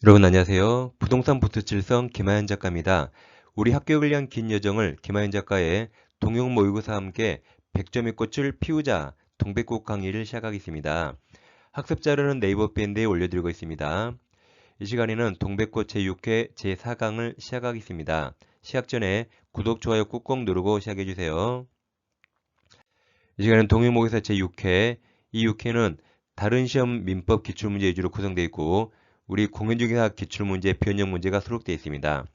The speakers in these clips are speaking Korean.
여러분 안녕하세요. 부동산 부투칠성 김하연 작가입니다. 우리 학교를 위한 긴 여정을 김하연 작가의 동형 모의고사와 함께 100점의 꽃을 피우자 동백꽃 강의를 시작하겠습니다. 학습 자료는 네이버 밴드에 올려드리고 있습니다. 이 시간에는 동백꽃 제6회 제4강을 시작하겠습니다. 시작 전에 구독, 좋아요 꾹꾹 누르고 시작해주세요. 이 시간은 동형 모의고사 제6회, 이 6회는 다른 시험 민법 기출문제 위주로 구성되어 있고 우리 공인중개사 기출문제, 변형 문제가 수록되어 있습니다.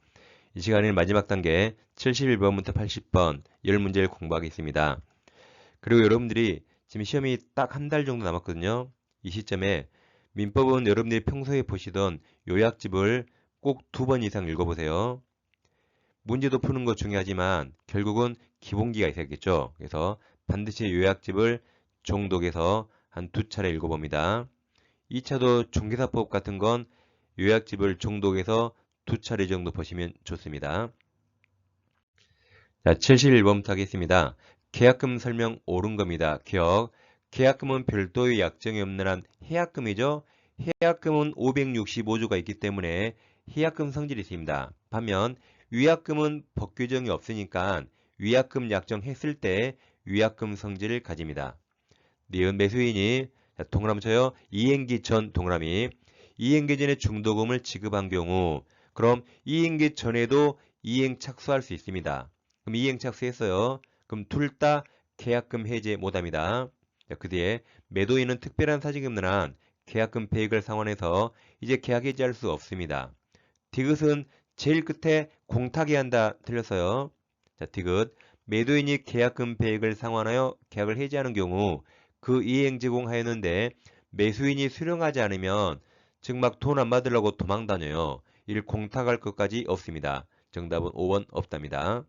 이 시간에는 마지막 단계 71번부터 80번 10문제를 공부하겠습니다. 그리고 여러분들이 지금 시험이 딱 한 달 정도 남았거든요. 이 시점에 민법은 여러분들이 평소에 보시던 요약집을 꼭 2번 이상 읽어보세요. 문제도 푸는 거 중요하지만 결국은 기본기가 있어야겠죠. 그래서 반드시 요약집을 종독에서 한 2차례 읽어봅니다. 2차도 중개사법 같은 건 요약집을 종독에서 2차례 정도 보시면 좋습니다. 자, 71번부터 하겠습니다. 계약금 설명 옳은 겁니다. 기억. 계약금은 별도의 약정이 없는 한 해약금이죠. 해약금은 565조가 있기 때문에 해약금 성질이 있습니다. 반면 위약금은 법 규정이 없으니까 위약금 약정했을 때 위약금 성질을 가집니다. 니은 매수인이 동그라미 쳐요. 이행기 전 동그라미. 이행기 전에 중도금을 지급한 경우 그럼 이행기 전에도 이행 착수할 수 있습니다. 그럼 이행 착수했어요. 그럼 둘 다 계약금 해제 못합니다. 그 뒤에 매도인은 특별한 사정이 없는 한 계약금 배액을 상환해서 이제 계약 해지할 수 없습니다. 디귿은 제일 끝에 공탁이 한다 틀렸어요. 자, 디귿 매도인이 계약금 배액을 상환하여 계약을 해지하는 경우 그 이행 제공하였는데 매수인이 수령하지 않으면 즉 막 돈 안 받으려고 도망 다녀요. 이를 공탁할 것까지 없습니다. 정답은 5번 없답니다.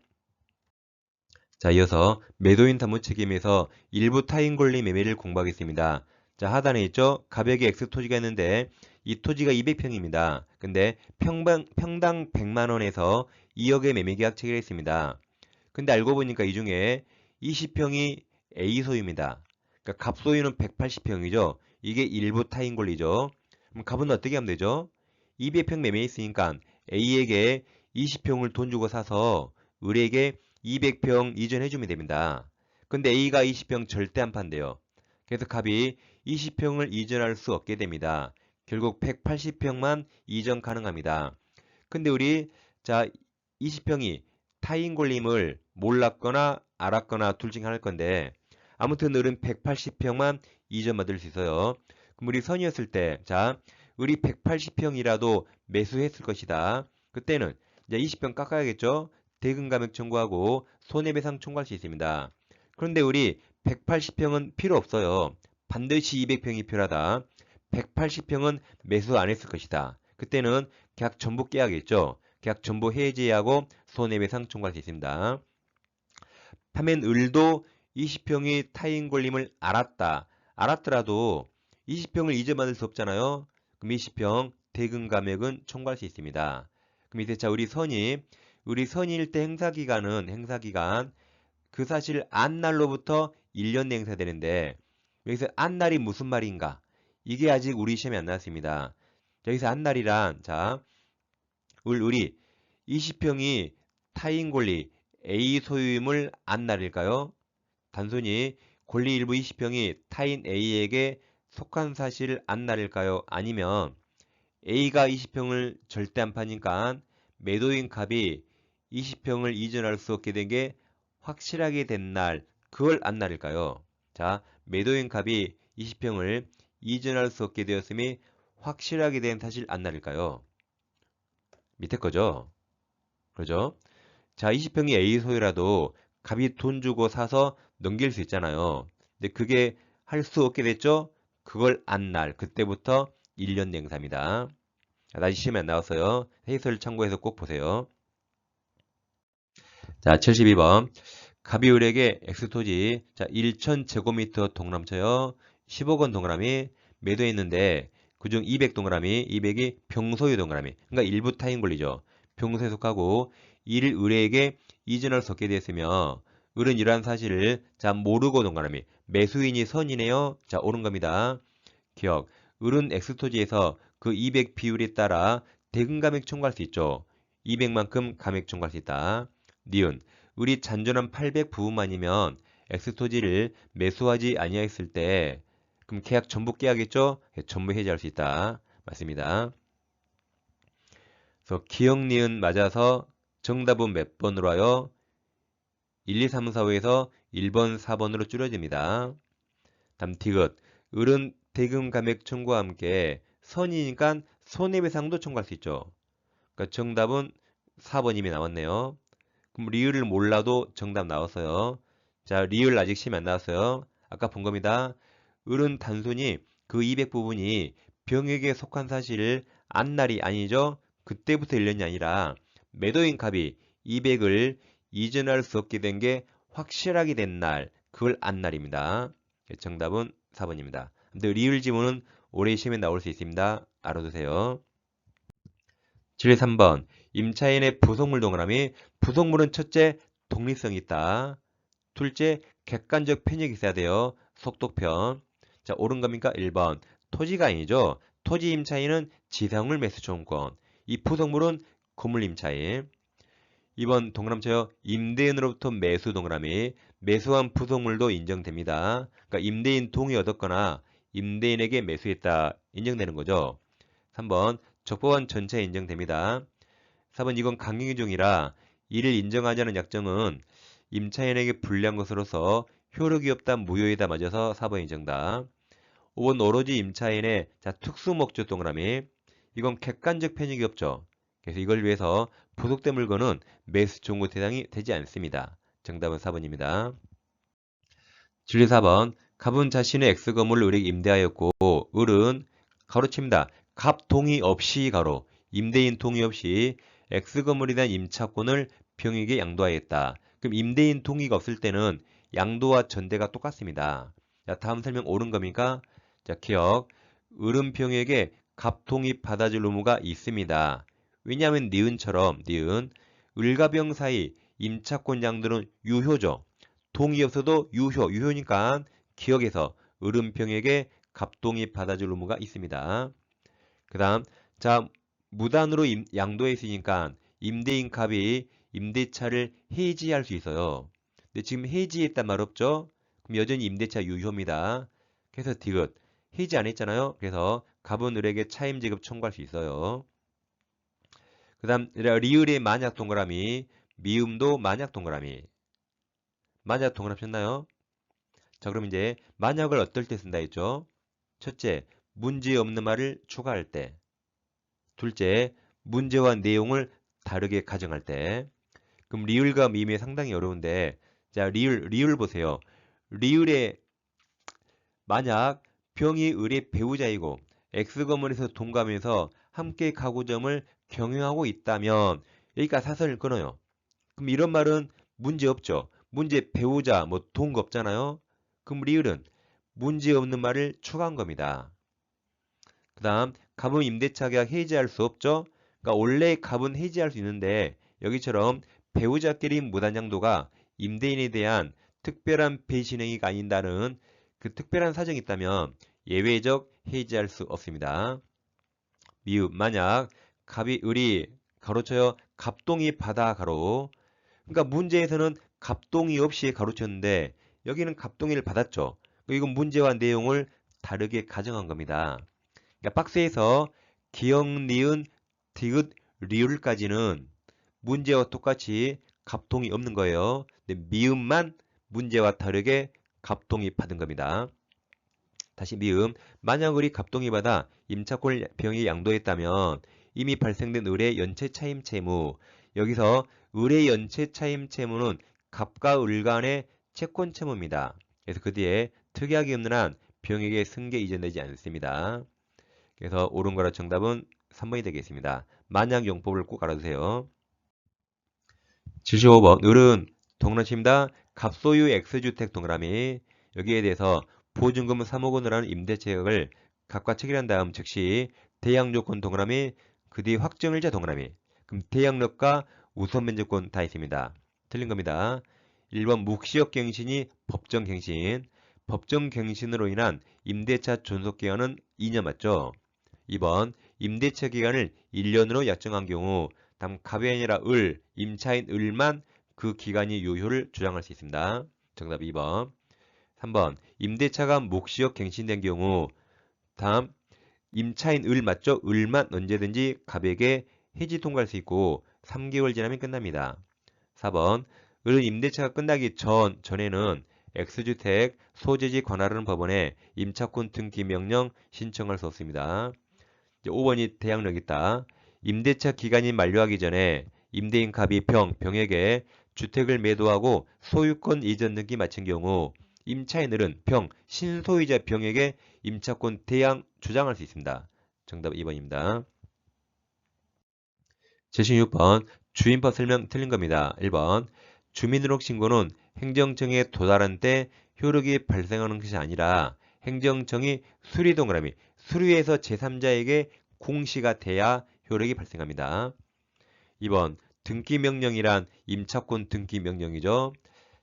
자, 이어서 매도인 담보 책임에서 일부 타인 권리 매매를 공부하겠습니다. 자, 하단에 있죠? 가격의 X 토지가 있는데 이 토지가 200평입니다. 근데 평당 100만 원에서 2억의 매매 계약 체결했습니다. 근데 알고 보니까 이 중에 20평이 A 소유입니다. 그러니까 갑 소유는 180평이죠. 이게 일부 타인 권리죠. 그럼 갑은 어떻게 하면 되죠? 200평 매매했으니까 A에게 20평을 돈 주고 사서 을에게 200평 이전해주면 됩니다. 근데 A가 20평 절대 안 판대요. 그래서 갑이 20평을 이전할 수 없게 됩니다. 결국 180평만 이전 가능합니다. 근데 우리 자 20평이 타인 권리임을 몰랐거나 알았거나 둘 중에 하나일 건데 아무튼 을은 180평만 이전받을 수 있어요. 그럼 우리 선이었을 때 자 을이 180평이라도 매수했을 것이다. 그때는 이제 20평 깎아야겠죠. 대금감액 청구하고 손해배상 청구할 수 있습니다. 그런데 우리 180평은 필요 없어요. 반드시 200평이 필요하다. 180평은 매수 안 했을 것이다. 그때는 계약 전부 깨야겠죠. 계약 전부 해지하고 손해배상 청구할 수 있습니다. 반면 을도 20평이 타인 권리임을 알았다. 알았더라도 20평을 이전받을 수 없잖아요. 그럼 20평 대금 감액은 청구할 수 있습니다. 그럼 이제 자 우리 선일 때 행사기간 그 사실 안 날로부터 1년 내 행사되는데 여기서 안 날이 무슨 말인가? 이게 아직 우리 시험에 안 나왔습니다. 여기서 안 날이란 자 을이 20평이 타인 권리 A 소유임을 안 날일까요? 단순히 권리 일부 20평이 타인 A에게 속한 사실을 안 날일까요? 아니면 A가 20평을 절대 안 파니까 매도인 갑이 20평을 이전할 수 없게 된 게 확실하게 된 날, 그걸 안 날일까요? 자, 매도인 갑이 20평을 이전할 수 없게 되었음이 확실하게 된 사실 안 날일까요? 밑에 거죠. 그러죠? 자, 20평이 A 소유라도 갑이 돈 주고 사서 넘길 수 있잖아요. 근데 그게 할 수 없게 됐죠? 그걸 안 날, 그때부터 1년 냉사입니다. 다시 시험에 안 나왔어요. 해설 참고해서 꼭 보세요. 자, 72번. 갑이 을에게 X토지, 자, 1000제곱미터 동그라미 쳐요. 10억 원 동그라미 매도했는데, 그중 200 동그라미, 200이 평소유 동그라미. 그러니까 일부 타인 권리죠. 평소에 속하고, 이를 을에게 이전할 수 없게 됐으며, 을은 이러한 사실을, 자, 모르고 동그라미. 매수인이 선이네요. 자, 옳은 겁니다. 기억. 을은 X토지에서 그 200 비율에 따라 대금 감액 청구할 수 있죠. 200만큼 감액 청구할 수 있다. 니은 을이 잔존한 800 부분만이면 X토지를 매수하지 아니하였을 때 그럼 계약 전부 깨야겠죠? 전부 해지할 수 있다. 맞습니다. 그래서 기역, 니은 맞아서 정답은 몇 번으로 하여 1, 2, 3, 4, 5에서 1번, 4번으로 줄여집니다. 다음 디귿. 을은 대금 감액 청구와 함께 선이니까 손해배상도 청구할 수 있죠. 그러니까 정답은 4번 이미 나왔네요. 그럼 리을을 몰라도 정답 나왔어요. 자, 리을 아직 심이 안 나왔어요. 아까 본 겁니다. 을은 단순히 그 200 부분이 병역에 속한 사실을 안 날이 아니죠. 그때부터 1년이 아니라 매도인 갑이 200을 이전할 수 없게 된 게 확실하게 된 날, 그걸 안 날입니다. 정답은 4번입니다. 근데 리을 지문은 올해 시험에 나올 수 있습니다. 알아두세요. 73번. 임차인의 부속물 동그라미. 부속물은 첫째, 독립성이 있다. 둘째, 객관적 편익이 있어야 돼요. 속독편. 자, 옳은 겁니까? 1번. 토지가 아니죠. 토지 임차인은 지상물 매수 청구권. 이 부속물은 건물 임차인. 2번 동그라미쳐요. 임대인으로부터 매수 동그라미. 매수한 부속물도 인정됩니다. 그러니까 임대인 동의 얻었거나 임대인에게 매수했다. 인정되는 거죠. 3번 적법한 전체 인정됩니다. 4번 이건 강행위 중이라 이를 인정하지 않은 약정은 임차인에게 불리한 것으로서 효력이 없다 무효이다 맞아서 4번 인정다. 5번 오로지 임차인의 특수목적 동그라미. 이건 객관적 편익이 없죠. 그래서 이걸 위해서 부속된 물건은 매수 청구 대상이 되지 않습니다. 정답은 4번입니다. 진리 4번. 갑은 자신의 X건물을 을에게 임대하였고 을은 가로칩니다. 갑 동의 없이 가로 임대인 동의 없이 X건물에 대한 임차권을 병에게 양도하였다. 그럼 임대인 동의가 없을 때는 양도와 전대가 똑같습니다. 자, 다음 설명 옳은 겁니까? 자, 기억. 을은 병에게 갑 동의 받아줄 의무가 있습니다. 왜냐하면 니은처럼 니은 을과 병 사이 임차권 양도는 유효죠. 동의 없어도 유효니까 기억에서 을은병에게 갑동의 받아줄 의무가 있습니다. 그 다음 자 무단으로 양도했으니까 임대인 갑이 임대차를 해지할 수 있어요. 근데 지금 해지했단 말 없죠? 그럼 여전히 임대차 유효입니다. 그래서 디귿 해지 안 했잖아요. 그래서 갑은 을에게 차임 지급 청구할 수 있어요. 그 다음 리을의 만약 동그라미 미음도 만약 동그라미 만약 동그라미 쳤나요? 자, 그럼 이제 만약을 어떨 때 쓴다 했죠? 첫째, 문제 없는 말을 추가할 때. 둘째, 문제와 내용을 다르게 가정할 때. 그럼 리을과 미음이 상당히 어려운데, 자, 리을 보세요. 리을의 만약 병이 을의 배우자이고 X건물에서 동감해서 함께 가구점을 경영하고 있다면 여기까지 사선을 끊어요. 그럼 이런 말은 문제 없죠. 문제 배우자 뭐 동거 없잖아요. 그럼 리을은 문제 없는 말을 추가한 겁니다. 그 다음 갑은 임대차 계약 해지할 수 없죠. 그러니까 원래 갑은 해지할 수 있는데 여기처럼 배우자끼리 무단양도가 임대인에 대한 특별한 배신 행위가 아닌다는 그 특별한 사정이 있다면 예외적 해지할 수 없습니다. 미흡 만약 갑이 을이 가로쳐요 갑동이 받아 가로 그러니까 문제에서는 갑동이 없이 가로쳤는데 여기는 갑동이를 받았죠. 이건 문제와 내용을 다르게 가정한 겁니다. 그러니까 박스에서 기역, 니은, 디귿, 리을까지는 문제와 똑같이 갑동이 없는 거예요. 근데 미음만 문제와 다르게 갑동이 받은 겁니다. 다시 미음. 만약 을이 갑동이 받아 임차권을 병이 양도했다면 이미 발생된 을의 연체 차임 채무. 여기서 을의 연체 차임 채무는 갑과 을 간의 채권 채무입니다. 그래서 그 뒤에 특이하게 없는 한 병에게 승계 이전되지 않습니다. 그래서 옳은 거라 정답은 3번이 되겠습니다. 만약 용법을 꼭 알아두세요. 75번 을은 동그라미입니다. 갑소유 X주택 동그라미 여기에 대해서 보증금 3억 원을 하는 임대체액을 갑과 체결한 다음 즉시 대양조건 동그라미 그 뒤 확정일자 동그라미 그럼 대양력과 우선면제권 다 있습니다. 틀린 겁니다. 1번 묵시역갱신이 법정갱신 법정갱신으로 인한 임대차 존속기한은 2년 맞죠? 2번 임대차 기간을 1년으로 약정한 경우 다음 갑이 아니라 을, 임차인 을만 그 기간이 유효를 주장할 수 있습니다. 정답 2번. 3번. 임대차가 묵시적 갱신된 경우 다음 임차인 을 맞죠? 을만 언제든지 갑에게 해지 통과할 수 있고 3개월 지나면 끝납니다. 4번. 을은 임대차가 끝나기 전에는 X주택 소재지 관할하는 법원에 임차권 등기 명령 신청할 수 없습니다. 5번이 대항력 있다. 임대차 기간이 만료하기 전에 임대인 갑이 병에게 주택을 매도하고 소유권 이전 등기 마친 경우 임차인은 신소유자 병에게 임차권 대항 주장할 수 있습니다. 정답 2번입니다. 제16번 주민법 설명 틀린 겁니다. 1번 주민등록 신고는 행정청에 도달한 때 효력이 발생하는 것이 아니라 행정청이 수리 동그라미 수리해서 제3자에게 공시가 돼야 효력이 발생합니다. 2번 등기명령이란 임차권 등기명령이죠.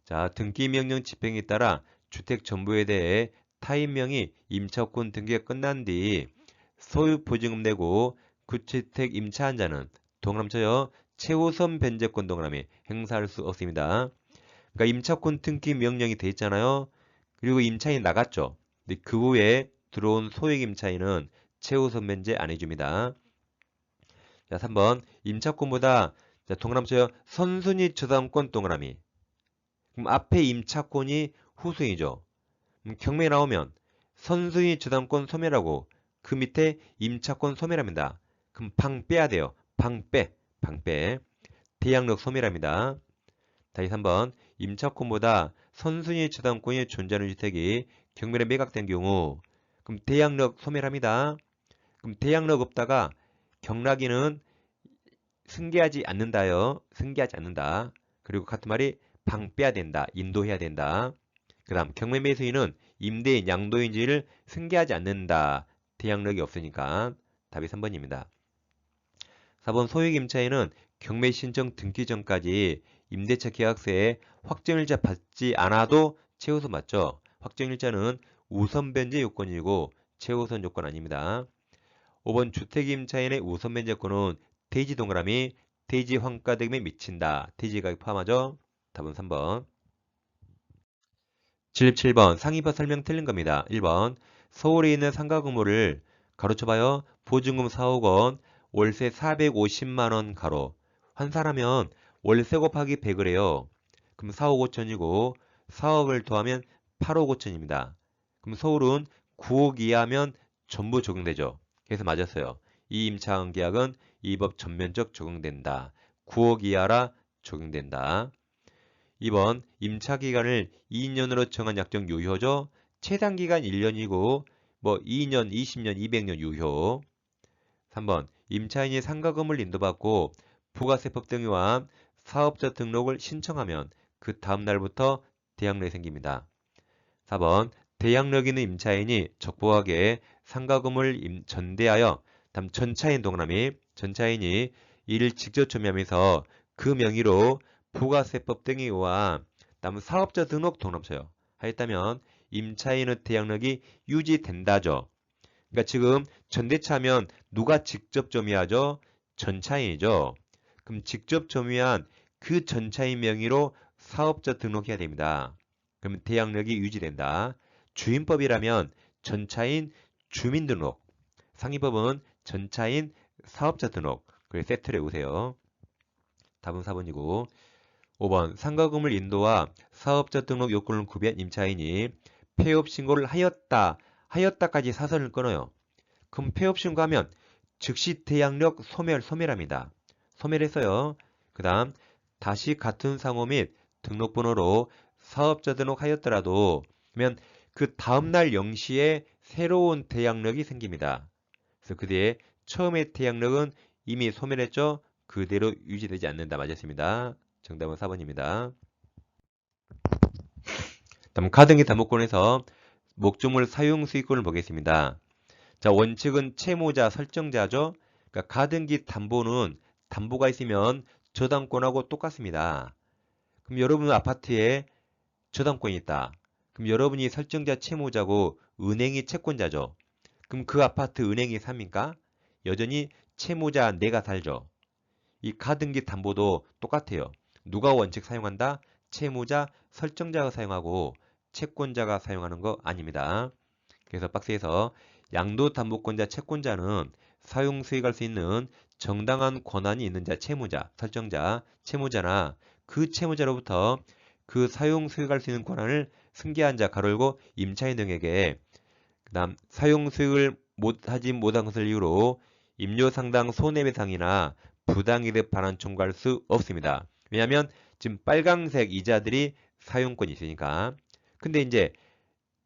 자, 등기명령 집행에 따라 주택전부에 대해 타인명의 임차권 등기가 끝난 뒤 소유보증금 내고 구주택 임차한 자는 동그라미 쳐요. 최우선 변제권 동그라미 행사할 수 없습니다. 그러니까 임차권 등기 명령이 돼 있잖아요. 그리고 임차인이 나갔죠. 근데 그 후에 들어온 소액 임차인은 최우선 변제 안 해줍니다. 자, 3번 임차권보다 자, 동그라미 쳐요. 선순위 저당권 동그라미. 그럼 앞에 임차권이 후순위죠. 경매 나오면 선순위 저당권 소멸하고 그 밑에 임차권 소멸합니다. 그럼 방 빼야 돼요. 방 빼. 대항력 소멸합니다. 다시 3번 임차권보다 선순위 저당권이 존재하는 주택이 경매에 매각된 경우 그럼 대항력 소멸합니다. 그럼 대항력 없다가 경락인은 승계하지 않는다요. 승계하지 않는다. 그리고 같은 말이 방 빼야 된다. 인도해야 된다. 그 다음 경매 매수인은 임대인, 양도인지를 승계하지 않는다. 대항력이 없으니까 답이 3번입니다. 4번 소액 임차인은 경매 신청 등기 전까지 임대차 계약서에 확정일자 받지 않아도 최우선 맞죠? 확정일자는 우선 변제 요건이고 최우선 요건 아닙니다. 5번 주택 임차인의 우선 변제권은 대지 동그라미 대지 환가 등에 미친다. 대지 가격 포함하죠? 답은 3번. 77번 상위법 설명 틀린 겁니다. 1번 서울에 있는 상가 건물을 가로쳐봐요. 보증금 4억 원, 월세 450만 원 가로. 환산하면 월세 곱하기 100을 해요. 그럼 4억 5천이고 4억을 더하면 8억 5천입니다. 그럼 서울은 9억 이하면 전부 적용되죠. 그래서 맞았어요. 이 임차한 계약은 이 법 전면적 적용된다. 9억 이하라 적용된다. 2번 임차기간을 2년으로 정한 약정 유효죠. 최단기간 1년이고 뭐 2년, 20년, 200년 유효. 3번 임차인이 상가금을 인도받고 부가세법 등에 의한 사업자 등록을 신청하면 그 다음 날부터 대항력이 생깁니다. 4번 대항력 있는 임차인이 적법하게 상가금을 전대하여 다음 전차인 동그라미 전차인이 이를 직접 점유하면서 그 명의로 부가세법 등에 의한 다음 사업자 등록 동그라미 하였다면 임차인의 대항력이 유지된다죠. 그러니까 지금 전대차면 누가 직접 점유하죠? 전차인이죠. 그럼 직접 점유한 그 전차인 명의로 사업자 등록해야 됩니다. 그러면 대항력이 유지된다. 주임법이라면 전차인 주민등록, 상위법은 전차인 사업자 등록. 그래 세트를 외우세요. 답은 4번이고 5번 상가금을 인도와 사업자 등록 요건을 구비한 임차인이 폐업 신고를 하였다까지 사선을 끊어요. 그럼 폐업 신고하면 즉시 대항력 소멸합니다. 소멸했어요. 그 다음 다시 같은 상호 및 등록번호로 사업자 등록하였더라도 그러면 그 다음날 0시에 새로운 대항력이 생깁니다. 그래서 그 뒤에 처음의 대항력은 이미 소멸했죠. 그대로 유지되지 않는다. 맞았습니다. 정답은 4번입니다. 다음 가등기 담보권에서 목적물 사용 수익권을 보겠습니다. 자, 원칙은 채무자 설정자죠. 그러니까 가등기 담보는 담보가 있으면 저당권하고 똑같습니다. 그럼 여러분 아파트에 저당권이 있다. 그럼 여러분이 설정자 채무자고 은행이 채권자죠. 그럼 그 아파트 은행이 삽니까? 여전히 채무자 내가 살죠. 이 가등기 담보도 똑같아요. 누가 원칙 사용한다? 채무자, 설정자가 사용하고 채권자가 사용하는 거 아닙니다. 그래서 박스에서 양도담보권자, 채권자는 사용 수익할 수 있는 정당한 권한이 있는 자, 채무자, 설정자, 채무자나 그 채무자로부터 그 사용 수익할 수 있는 권한을 승계한 자, 가로 열고 임차인 등에게 그다음 사용 수익을 못한 것을 이유로 임료상당 손해배상이나 부당이득 반환 청구할 수 없습니다. 왜냐하면 지금 빨강색 이자들이 사용권이 있으니까. 근데 이제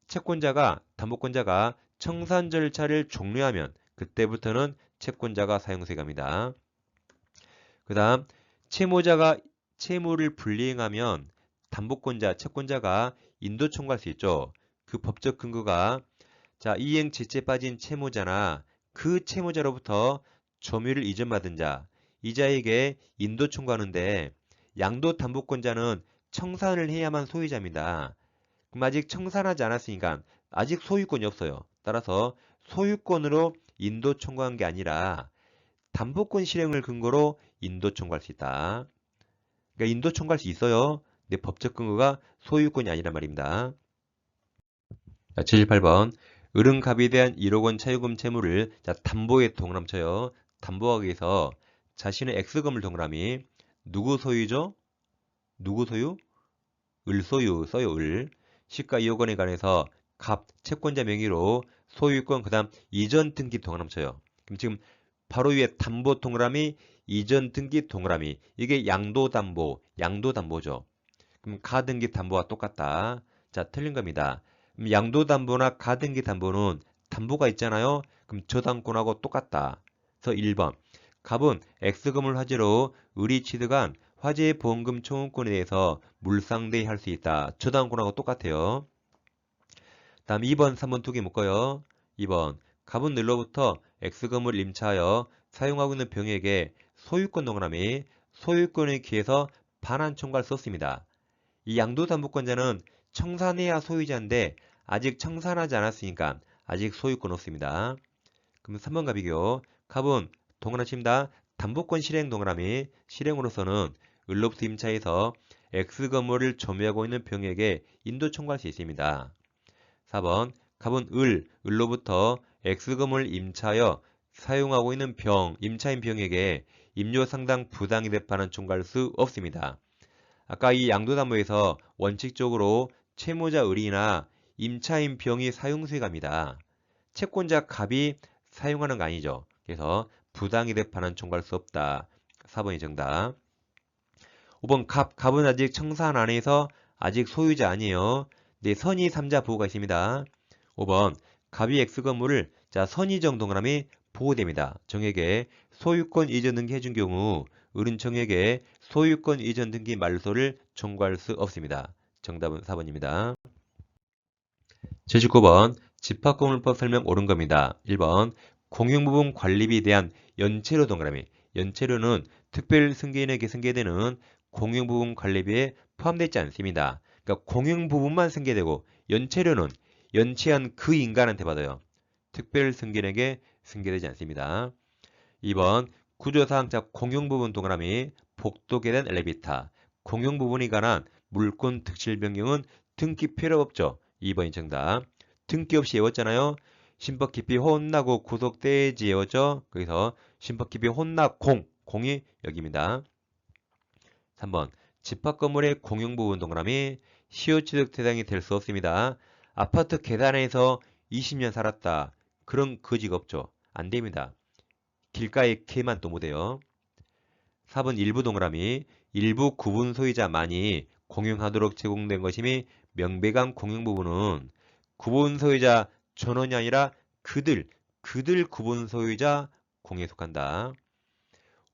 채권자가 담보권자가 청산 절차를 종료하면 그때부터는 채권자가 사용수익합니다. 그 다음 채무자가 채무를 불이행하면 담보권자, 채권자가 인도 청구할 수 있죠. 그 법적 근거가 자, 이행 지체에 빠진 채무자나 그 채무자로부터 점유를 이전받은 자, 이자에게 인도 청구하는데 양도담보권자는 청산을 해야만 소유자입니다. 그럼 아직 청산하지 않았으니까 아직 소유권이 없어요. 따라서 소유권으로 인도 청구한 게 아니라 담보권 실행을 근거로 인도 청구할 수 있다. 그러니까 인도 청구할 수 있어요. 근데 법적 근거가 소유권이 아니란 말입니다. 자, 78번. 을은갑에 대한 1억 원 차유금 채무를 자, 담보에 동그라미 쳐요. 담보하기 위해서 자신의 X금을 동그라미 누구 소유죠? 누구 소유? 을 소유 써요. 을. 시가 2억 원에 관해서 갑 채권자 명의로 소유권 그다음 이전 등기 동그라미 쳐요. 그럼 지금 바로 위에 담보 동그라미 이전 등기 동그라미 이게 양도담보죠. 그럼 가등기 담보와 똑같다. 자, 틀린 겁니다. 양도담보나 가등기 담보는 담보가 있잖아요. 그럼 저당권하고 똑같다. 그래서 1번. 갑은 X금을 화재로 을이 취득한 화재 보험금 청구권에 대해서 물상대의 할 수 있다. 저당권하고 똑같아요. 다음 2번, 3번 두 개 묶어요. 2번. 갑은 을로부터 X금을 임차하여 사용하고 있는 병에게 소유권 동그라미 소유권에 기해서 반환 청구할 수 없습니다. 이 양도담보권자는 청산해야 소유자인데 아직 청산하지 않았으니까 아직 소유권 없습니다. 그럼 3번과 비교. 갑은 동그라미 칩니다. 담보권 실행 동그라미 실행으로서는 을로부터 임차해서 X건물을 점유하고 있는 병에게 인도 청구할 수 있습니다. 4번. 갑은 을로부터 X건물을 임차하여 사용하고 있는 임차인 병에게 임료상당 부당이득 반환 청구할 수 없습니다. 아까 이 양도담보에서 원칙적으로 채무자 을이나 임차인 병이 사용수익합니다. 채권자 갑이 사용하는 거 아니죠. 그래서 부당이득 반환 청구할 수 없다. 4번이 정답. 5번 갑은 아직 청산 안 해서 아직 소유자 아니에요. 네, 선의 3자 보호가 있습니다. 5번 갑이 X건물을 자 선의정 동그라미 보호됩니다. 정에게 소유권 이전 등기 해준 경우 을은 정에게 소유권 이전 등기 말소를 청구할 수 없습니다. 정답은 4번입니다. 79번 집합건물법 설명 옳은 겁니다. 1번 공용부분 관리비에 대한 연체료 동그라미 연체료는 특별 승계인에게 승계되는 공용부분 관리비에 포함되지 않습니다. 그러니까 공용부분만 승계되고 연체료는 연체한 그 인간한테 받아요. 특별 승계인에게 승계되지 않습니다. 2번 구조사항 자 공용부분 동그라미 복도 계단 엘리베이터 공용부분에 관한 물권 득실 변경은 등기 필요 없죠. 2번이 정답. 등기 없이 외웠잖아요. 심법 깊이 혼나고 구속돼지 외웠죠. 거기서 심법 깊이 혼나 공이 여기입니다. 3번 집합건물의 공용부분 동그라미 시효취득 대상이 될 수 없습니다. 아파트 계단에서 20년 살았다. 그런 거지가 없죠. 안 됩니다. 길가에 개만 또 못해요. 4번 일부 동그라미 일부 구분 소유자만이 공용하도록 제공된 것임이 명백한 공용부분은 구분 소유자 전원이 아니라 그들 구분 소유자 공에 속한다.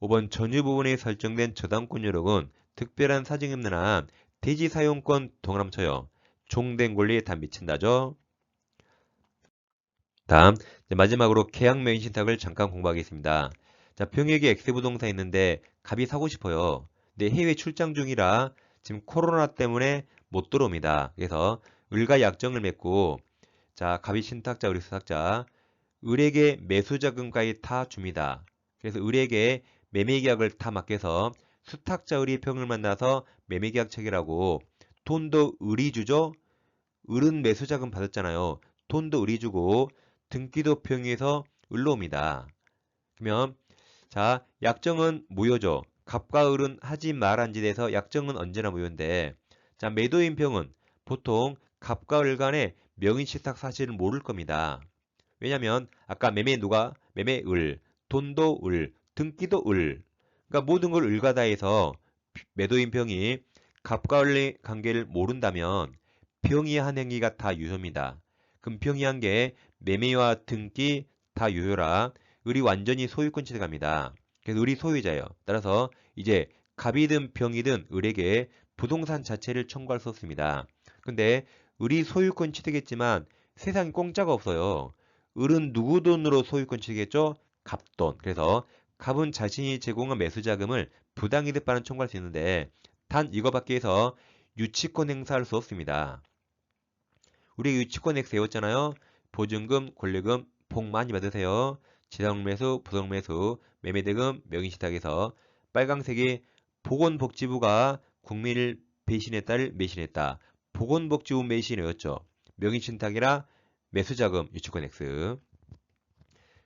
5번 전유 부분에 설정된 저당권 요력은 특별한 사정이 없는 한 대지 사용권 동그라미 쳐요. 종된 권리에 다 미친다죠. 다음 마지막으로 계약 명의 신탁을 잠깐 공부하겠습니다. 자, 병에게 X부동산 있는데 갑이 사고 싶어요. 근데 해외 출장 중이라 지금 코로나 때문에 못 들어옵니다. 그래서 을과 약정을 맺고 자, 갑이 신탁자, 을이 수탁자. 을에게 매수자금까지 다 줍니다. 그래서 을에게 매매계약을 다 맡겨서 수탁자 을이 병을 만나서 매매계약 체결하고 돈도 을이 주죠. 을은 매수자금 받았잖아요. 돈도 을이 주고 등기도 병에서 을로 옵니다. 그러면 자, 약정은 무효죠. 갑과 을은 하지 말한 짓에서 약정은 언제나 무효인데 자, 매도인 병은 보통 갑과 을 간의 명의신탁 사실을 모를 겁니다. 왜냐면 아까 매매 을, 돈도 을, 등기도 을. 그러니까 모든 걸 을과 다 해서 매도인 병이 갑과 을의 관계를 모른다면 병이 한 행위가 다 유효입니다. 그럼 병이 한 게 매매와 등기 다 유효라 을이 완전히 소유권 취득합니다. 그래서 을이 소유자예요. 따라서 이제 갑이든 병이든 을에게 부동산 자체를 청구할 수 없습니다. 근데 을이 소유권 취득했지만 세상에 공짜가 없어요. 을은 누구 돈으로 소유권 취득했죠? 갑돈. 그래서 갑은 자신이 제공한 매수자금을 부당이득 반환 청구할 수 있는데 단 이거밖에 해서 유치권 행사할 수 없습니다. 우리 유치권 X 외웠잖아요. 보증금, 권리금, 복 많이 받으세요. 지상매수, 부동매수, 매매대금, 명의신탁에서 빨강색이 보건복지부가 국민을 배신했다를 매신했다. 보건복지부 매신이었죠. 명의신탁이라 매수자금, 유치권 X.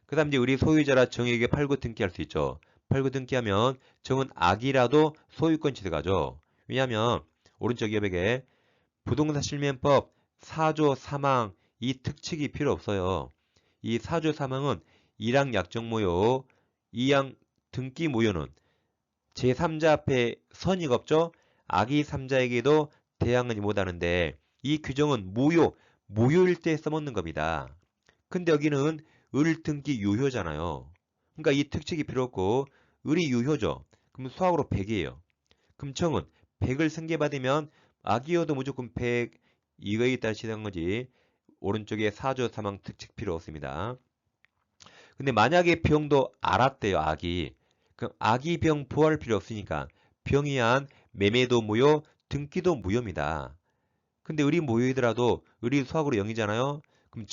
그 다음 이제 우리 소유자라 정에게 팔고 등기할 수 있죠. 팔고 등기하면 정은 악이라도 소유권 취득하죠. 왜냐하면 오른쪽 옆에 부동산 실명법 4조 사망 이 특칙이 필요 없어요. 이 4조 사망은 1항 약정무효, 2항 등기 무효는 제3자 앞에 선의가 없죠. 악의 3자에게도 대항은 못하는데 이 규정은 무효일 때 써먹는 겁니다. 근데 여기는 을 등기 유효잖아요. 그러니까 이 특칙이 필요 없고 을이 유효죠. 그럼 수학으로 100이에요. 그럼 정은 100을 승계받으면 악이어도 무조건 100 이거에 따라 시작한 거지. 오른쪽에 4조 사망 특칙 필요 없습니다. 근데 만약에 병도 알았대요. 악이. 그럼 악이 병 부활 필요 없으니까 병이 한 매매도 무효, 등기도 무효입니다. 근데 을이 무효이더라도 을이 수학으로 0이잖아요. 그럼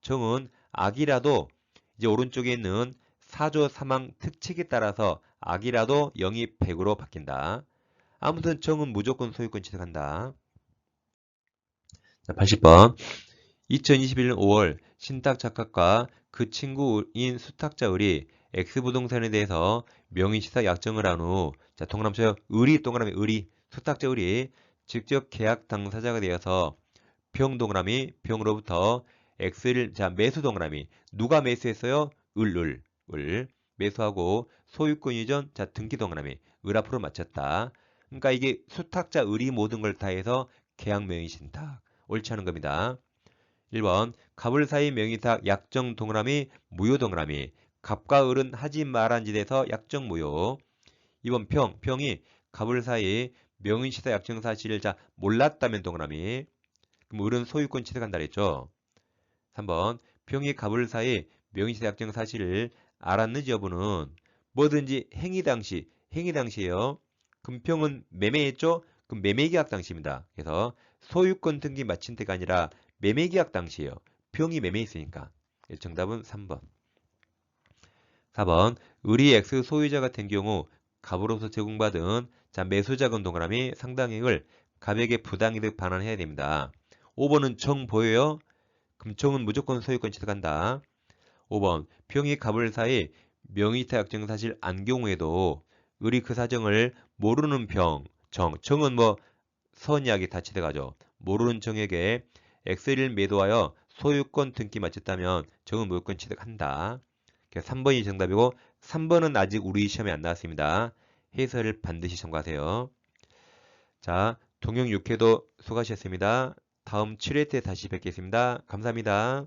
정은 악이라도 이제 오른쪽에 있는 4조 사망 특칙에 따라서 악이라도 0이 100으로 바뀐다. 아무튼 정은 무조건 소유권 취득한다. 자, 80번. 2021년 5월 신탁작가과 그 친구인 수탁자 을이 X부동산에 대해서 명의시사 약정을 한 후, 자, 동그라미 을이 동그라미 을이 수탁자 을이 직접 계약 당사자가 되어서 병으로부터 X를 자 매수 동그라미 누가 매수했어요? 을 매수하고 소유권 이전 자 등기 동그라미 을 앞으로 맞췄다. 그러니까 이게 수탁자 을이 모든 걸 다 해서 계약 명의 신탁 옳지 않은 겁니다. 1번 갑을 사이 명의탁 약정 동그라미 무효 동그라미 갑과 을은 하지 말한 짓에서 약정 무효. 2번 병이 갑을 사이 명의시사 약정 사실을 자 몰랐다면 동그라미 그럼 을은 소유권 취득한다 그랬죠. 3번 병이 갑을 사이 명의시사 약정 사실을 알았는지 여부는 뭐든지 행위 당시에요. 그럼 병은 매매했죠? 그럼 매매계약 당시입니다. 그래서 소유권 등기 마친 때가 아니라 매매계약 당시에요. 병이 매매했으니까. 정답은 3번. 4번 을이 X 소유자 같은 경우 갑으로서 제공받은 자 매수자금 동그라미 상당액을 갑에게 부당이득 반환해야 됩니다. 5번은 정 보여요? 그럼 정은 무조건 소유권 취득한다. 5번 병이 갑을 사이 명의타 약정 사실 안 경우에도 을이 그 사정을 모르는 정은 뭐 선이하게 다 취득하죠. 모르는 정에게 X를 매도하여 소유권 등기 마쳤다면 정은 무조건 취득한다. 3번이 정답이고 3번은 아직 우리 시험에 안 나왔습니다. 해설을 반드시 참고하세요. 자, 동영 6회도 수고하셨습니다. 다음 7회 때 다시 뵙겠습니다. 감사합니다.